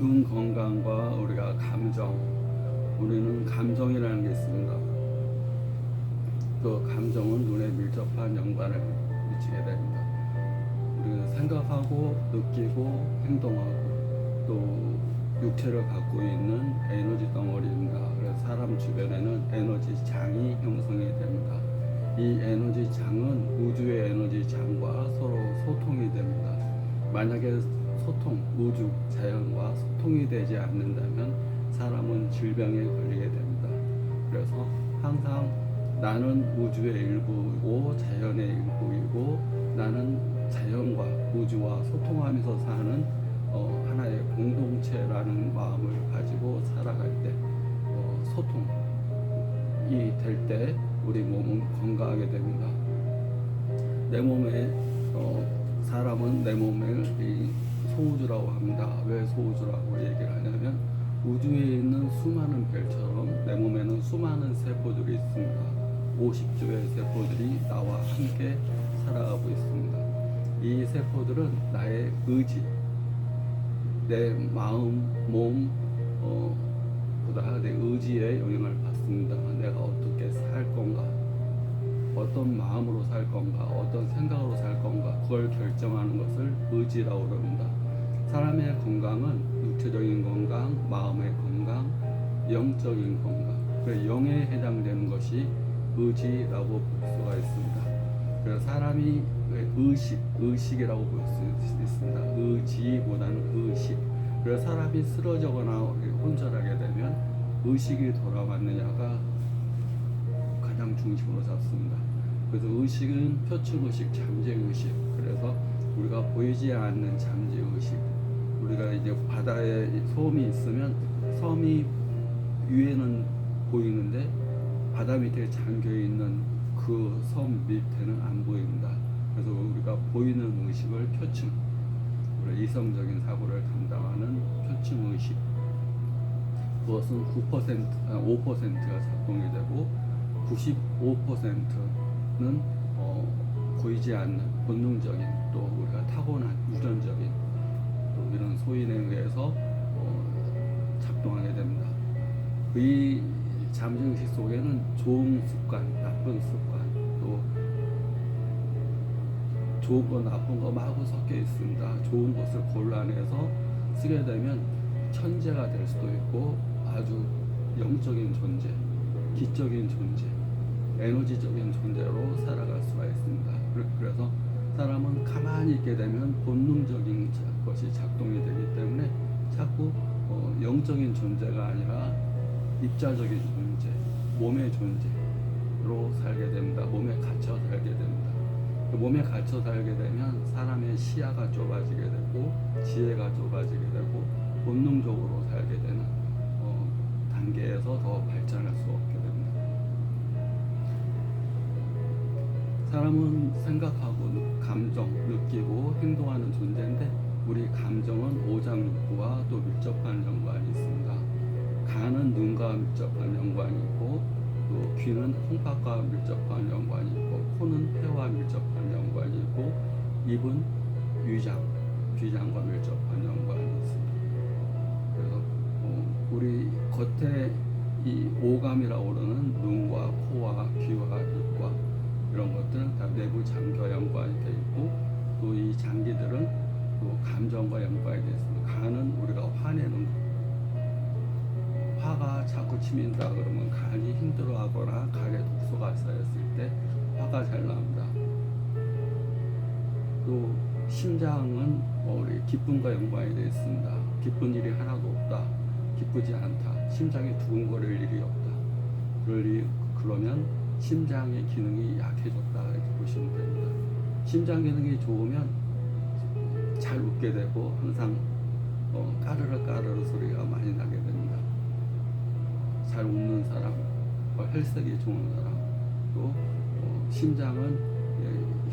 눈 건강과 우리가 감정, 우리는 감정이라는 게 있습니다. 그 감정은 눈에 밀접한 연관을 미치게 됩니다. 우리는 생각하고 느끼고 행동하고 또 육체를 갖고 있는 에너지 덩어리입니다. 그래서 사람 주변에는 에너지 장이 형성이 됩니다. 이 에너지 장은 우주의 에너지 장과 서로 소통이 됩니다. 만약에 우주, 자연과 소통이 되지 않는다면 사람은 질병에 걸리게 됩니다. 그래서 항상 나는 우주의 일부이고 자연의 일부이고 나는 자연과 우주와 소통하면서 사는 하나의 공동체라는 마음을 가지고 살아갈 때 소통이 될 때 우리 몸은 건강하게 됩니다. 내 몸에 사람은 내 몸을 소우주라고 합니다. 왜 소우주라고 얘기를 하냐면 우주에 있는 수많은 별처럼 내 몸에는 수많은 세포들이 있습니다. 50조의 세포들이 나와 함께 살아가고 있습니다. 이 세포들은 나의 의지, 내 마음, 몸, 보다 내 의지에 영향을 받습니다. 내가 어떻게 살 건가, 어떤 마음으로 살 건가, 어떤 생각으로 살 건가, 그걸 결정하는 것을 의지라고 그럽니다. 사람의 건강은 육체적인 건강, 마음의 건강, 영적인 건강, 그 영에 해당되는 것이 의지라고 볼 수가 있습니다. 그래서 사람이 의식이라고 볼 수 있습니다. 의지보다는 의식. 그래서 사람이 쓰러져거나 혼절하게 되면 의식이 돌아왔느냐가 가장 중심으로 잡습니다. 그래서 의식은 표층의식, 잠재의식. 그래서 우리가 보이지 않는 잠재의식. 우리가 이제 바다에 섬이 있으면 섬이 위에는 보이는데 바다 밑에 잠겨 있는 그 섬 밑에는 안 보입니다. 그래서 우리가 보이는 의식을 표층, 우리 이성적인 사고를 담당하는 표층 의식. 그것은 5%가 작동이 되고 95%는 보이지 않는 본능적인 또 우리가 타고난 유전적인 또 이런 소인에 의해서 작동하게 됩니다. 이 잠재의식 속에는 좋은 습관, 나쁜 습관, 또 좋은 거 나쁜 거 마구 섞여 있습니다. 좋은 것을 골라내서 쓰게 되면 천재가 될 수도 있고 아주 영적인 존재, 기적인 존재, 에너지적인 존재로 살아갈 수가 있습니다. 그래서 사람은 가만히 있게 되면 본능적인 것이 작동이 되기 때문에 자꾸 영적인 존재가 아니라 입자적인 존재, 몸의 존재로 살게 됩니다. 몸에 갇혀 살게 됩니다. 몸에 갇혀 살게 되면 사람의 시야가 좁아지게 되고 지혜가 좁아지게 되고 본능적으로 살게 되는 단계에서 더 발전할 수 없게 됩니다. 사람은 생각하고 감정, 느끼고 행동하는 존재인데 우리 감정은 오장육부와 또 밀접한 연관이 있습니다. 간은 눈과 밀접한 연관이 있고 또 귀는 콩팥과 밀접한 연관이 있고 코는 폐와 밀접한 연관이 있고 입은 위장, 귀장과 밀접한 연관이 있습니다. 그래서 우리 겉에 이 오감이라고 그러는 눈과 코와 귀와 입과 이런 것들은 다 내부 장기와 연관이 되어 있고 또 이 장기들은 또 감정과 연관이 되어 있습니다. 간은 우리가 화내는 것, 화가 자꾸 치민다 그러면 간이 힘들어하거나 간에 독소가 쌓였을 때 화가 잘 나옵니다. 또 심장은 우리 기쁨과 연관이 되어 있습니다. 기쁜 일이 하나도 없다, 기쁘지 않다, 심장이 두근거릴 일이 없다. 그러면 심장의 기능이 약해졌다 이렇게 보시면 됩니다. 심장 기능이 좋으면 잘 웃게 되고 항상 까르르 소리가 많이 나게 됩니다. 잘 웃는 사람, 혈색이 좋은 사람, 또 심장은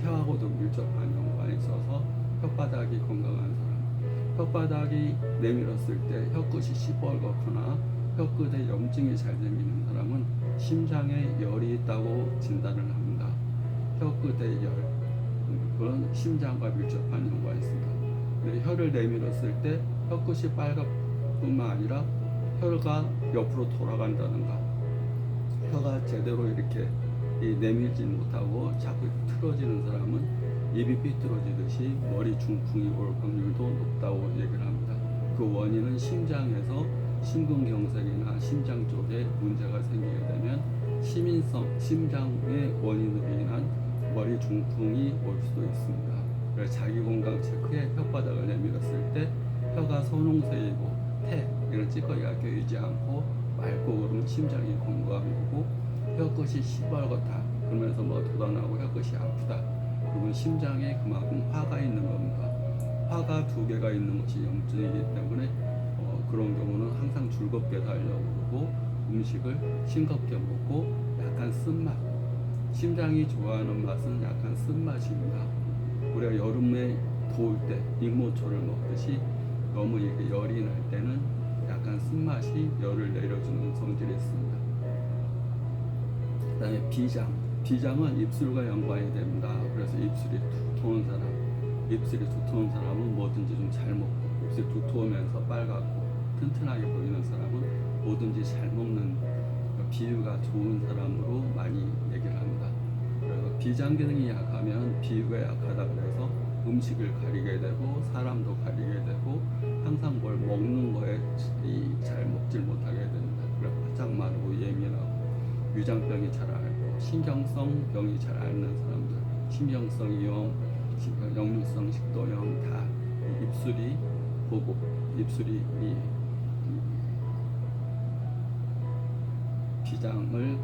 혀하고도 밀접한 연관이 있어서 혓바닥이 건강한 사람, 혓바닥이 내밀었을 때 혀끝이 시뻘겋거나 혀끝에 염증이 잘 생기는 사람은 심장에 열이 있다고 진단을 합니다. 혀끝에 열, 그건 심장과 밀접한 연관이 있습니다. 혀를 내밀었을 때 혀끝이 뿐만 아니라 혀가 옆으로 돌아간다든가 혀가 제대로 이렇게 내밀지 못하고 자꾸 틀어지는 사람은 입이 삐뚤어지듯이 머리 중풍이 올 확률도 높다고 얘기를 합니다. 그 원인은 심장에서 심근경색이나 심장 쪽에 문제가 생기게 되면 심장의 원인으로 인한 머리 중풍이 올 수도 있습니다. 그래서 자기 건강 체크에 혓바닥을 내밀었을 때 혀가 선홍색이고 이런 찌꺼기가 껴있지 않고 맑고 그러면 심장이 건강한 거고, 혀끝이 시뻘겋다 그러면서 뭐 돋아나고 혀끝이 아프다 그러면 심장에 그만큼 화가 있는 겁니다. 화가 2개가 있는 것이 염증이기 때문에 그런 경우는 항상 즐겁게 살려고 그러고 음식을 싱겁게 먹고 약간 쓴맛, 심장이 좋아하는 맛은 약간 쓴맛입니다. 우리가 여름에 더울 때 익모초를 먹듯이 너무 이렇게 열이 날 때는 약간 쓴맛이 열을 내려주는 성질이 있습니다. 그 다음에 비장은 입술과 연관이 됩니다. 그래서 입술이 두터운 사람은 뭐든지 좀 잘 먹고, 입술이 두터우면서 빨갛고 튼튼하게 보이는 사람은 뭐든지 잘 먹는 비위가 좋은 사람으로 많이 얘기를 합니다. 그래서 비장 기능이 약하면 비위가 약하다 그래서 음식을 가리게 되고 사람도 가리게 되고 항상 뭘 먹는 거에 잘 먹질 못하게 됩니다. 그래서 바짝 마르고 예민하고 위장병이 잘 앓고 신경성 병이 잘 앓는 사람들, 신경성이염, 역류성 식도염 다 입술이 보고 입술이 비장을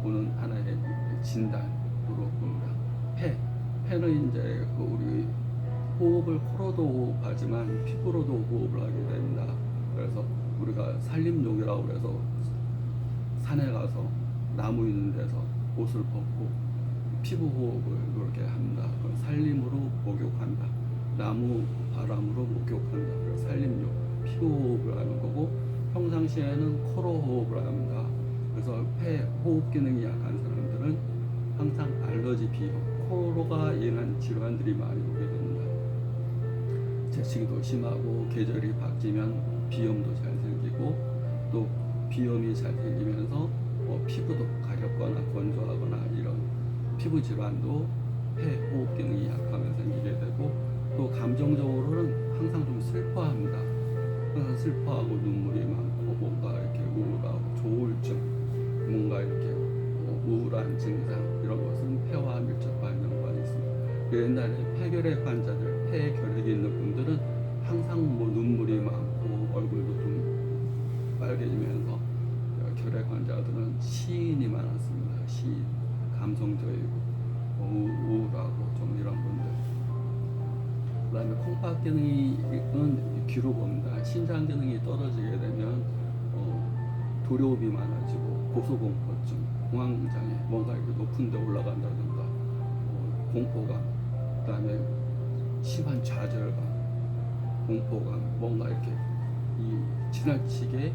보는 하나의 진단으로 봅니다. 폐는 이제 우리 호흡을 코로도 호흡하지만 피부로도 호흡을 하게 됩니다. 그래서 우리가 산림욕이라고 해서 산에 가서 나무 있는 데서 옷을 벗고 피부 호흡을 그렇게 합니다. 그럼 산림으로 목욕한다. 나무 바람으로 목욕한다. 그래서 산림욕, 피부 호흡을 하는 거고, 평상시에는 코로 호흡을 합니다. 그래서 폐 호흡 기능이 약한 사람들은 항상 알러지 비염, 코로가 인한 질환들이 많이 오게 됩니다. 재채기도 심하고 계절이 바뀌면 비염도 잘 생기고, 또 비염이 잘 생기면서 피부도 가렵거나 건조하거나 이런 피부 질환도 폐 호흡 기능이 약하면 생기게 되고, 또 감정적으로는 항상 좀 슬퍼합니다. 항상 슬퍼하고 눈물이 많고 뭔가 이렇게 우울하고 조울증, 뭔가 이렇게 우울한 증상 이런 것은 폐와 밀접한 연관이 있습니다. 옛날에 폐결핵 환자들, 폐에 결핵이 있는 분들은 항상 뭐 눈물이 많고 얼굴도 좀 빨개지면서, 결핵 환자들은 시인이 많았습니다. 시인, 감성적이고 우울하고 좀 이런 분들. 그 다음에 콩팥 기능은 귀로 봅니다. 신장 기능이 떨어지게 되면 도료업이 많아지고 고소공포증, 공황장애, 뭔가 이렇게 높은 데 올라간다든가 공포감, 그 다음에 심한 좌절감, 공포감, 뭔가 이렇게 지나치게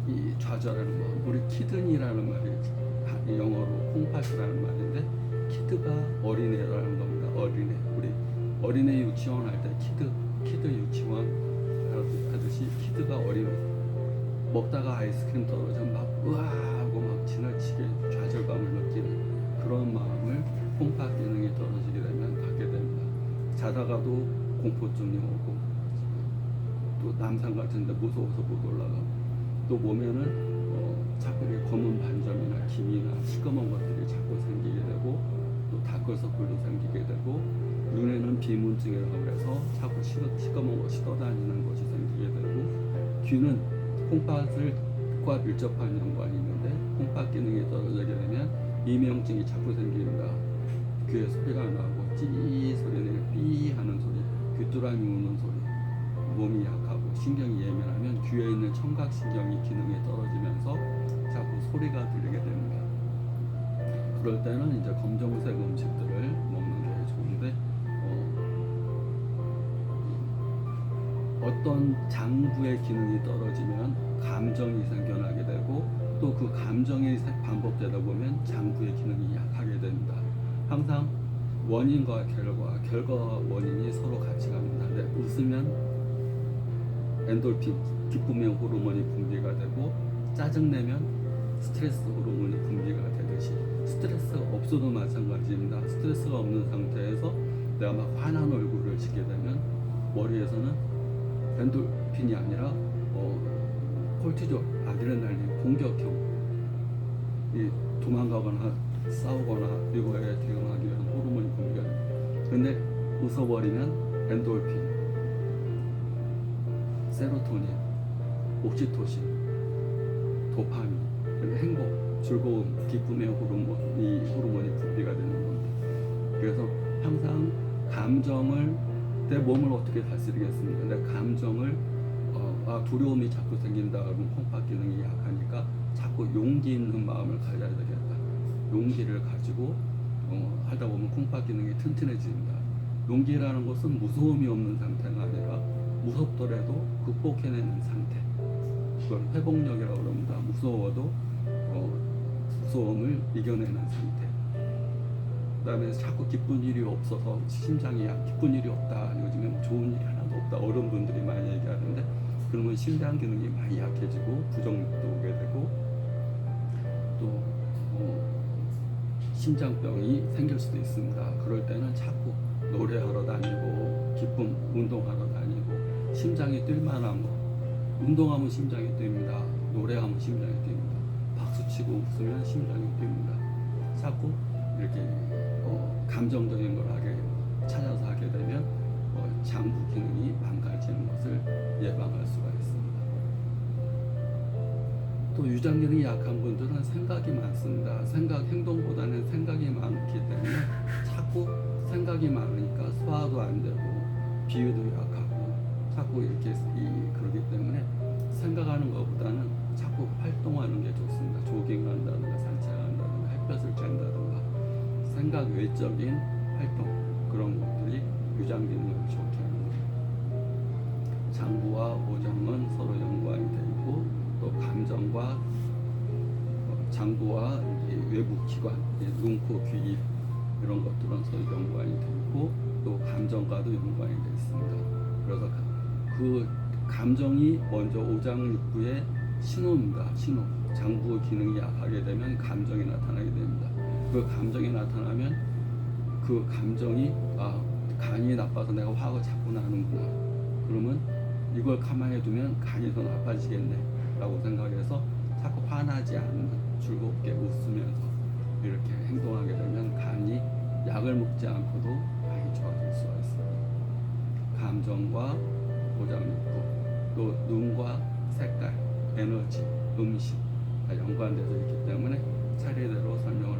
이 좌절하는 거, 우리 키드니라는 말이 영어로 콩팥이라는 말인데, 키드가 어린애라는 겁니다. 어린애. 우리 어린애 유치원 할 때 키드 유치원 하듯이 키드가 어린애. 먹다가 아이스크림 떨어지면 막 으아 하고 막 지나치게 좌절감을 느끼는 그런 마음을 콩팥 기능이 떨어지게 되면 갖게 됩니다. 자다가도 공포증이 오고, 또 남산 같은 데 무서워서 못 올라가고, 또 보면은 자꾸 검은 반점이나 김이나 시꺼먼 것들이 자꾸 생기게 되고, 또 다크서클도 생기게 되고, 눈에는 비문증이라고 해서 자꾸 시꺼먼 것이 떠다니는 것이 생기게 되고, 귀는 콩팥과 밀접한 연관이 있는데 콩팥 기능이 떨어지게 되면 이명증이 자꾸 생깁니다. 귀에 소리가 나고 찌 소리 내고 삐 하는 소리, 귀뚜라미 우는 소리, 몸이 약하고 신경이 예민하면 귀에 있는 청각신경이 기능이 떨어지면서 자꾸 소리가 들리게 됩니다. 그럴 때는 이제 검정색 음식들을 먹는 게 좋은데, 어떤 장부의 기능이 떨어지면 감정이 생겨나게 되고, 또 그 감정이 반복되다 보면 장부의 기능이 약하게 됩니다. 항상 원인과 결과 원인이 서로 같이 갑니다. 근데 웃으면 엔돌핀, 기쁨의 호르몬이 분비가 되고, 짜증내면 스트레스 호르몬이 분비가 되듯이 스트레스가 없어도 마찬가지입니다. 스트레스가 없는 상태에서 내가 막 화난 얼굴을 짓게 되면 머리에서는 엔돌핀이 아니라 콜티졸, 아드레날린, 공격형, 이 도망가거나 싸우거나 이거에 대응하기 위한 호르몬이 분비가 됩니다. 근데 웃어버리면 엔돌핀, 세로토닌, 옥시토신, 도파민, 행복, 즐거움, 기쁨의 호르몬이 분비가 되는 겁니다. 그래서 항상 감정을, 내 몸을 어떻게 다스리겠습니까? 내 감정을 두려움이 자꾸 생긴다 그러면 콩팥 기능이 약하니까 자꾸 용기 있는 마음을 가져야 되겠다. 용기를 가지고 하다 보면 콩팥 기능이 튼튼해집니다. 용기라는 것은 무서움이 없는 상태가 아니라 무섭더라도 극복해내는 상태. 그걸 회복력이라고 합니다. 무서워도 무서움을 이겨내는 상태. 그다음에 자꾸 기쁜 일이 없어서 심장이 기쁜 일이 없다. 요즘에 뭐 좋은 일이 하나도 없다. 어른분들이 많이 얘기하는데 그러면 심장 기능이 많이 약해지고 부정맥도 오게 되고 또 심장병이 생길 수도 있습니다. 그럴 때는 자꾸 노래하러 다니고 기쁨 운동하러 다니고 심장이 뛸 만한 거, 운동하면 심장이 뜁니다. 노래하면 심장이 뜁니다. 박수치고 웃으면 심장이 뜁니다. 자꾸 이렇게 감정적인 걸 찾아서 하게 되면 장부 기능이 망가지는 것을 예방할 수가 있습니다. 또 유장 기능이 약한 분들은 생각이 많습니다. 행동보다는 생각이 많기 때문에 자꾸 생각이 많으니까 소화도 안 되고 비위도 약하고 자꾸 이렇게 그러기 때문에 생각하는 것보다는 자꾸 활동하는 게 좋습니다. 조깅한다든가 산책한다든가 햇볕을 쬐다든가 생각 외적인 활동, 그런 것들이 유장 기능을 좋게 합니다. 장부와 오장은 서로 연관이 되어 있고 또 감정과 장부와 외부 기관, 눈, 코, 귀, 입 이런 것들은 서로 연관이 되어 있고 또 감정과도 연관이 되어 있습니다. 그래서 그 감정이 먼저 오장육부의 신호입니다. 신호. 장부 기능이 약하게 되면 감정이 나타나게 됩니다. 그 감정이 나타나면 그 감정이 간이 나빠서 내가 화가 자꾸 나는구나. 그러면 이걸 가만히 두면 간이 더 나빠지겠네 라고 생각해서 자꾸 화나지 않는 즐겁게 웃으면서 이렇게 행동하게 되면 간이 약을 먹지 않고도 많이 좋아질 수가 있습니다. 감정과 오장육부, 또 눈과 색깔, 에너지, 음식 다 연관되어 있기 때문에 차례대로 설명을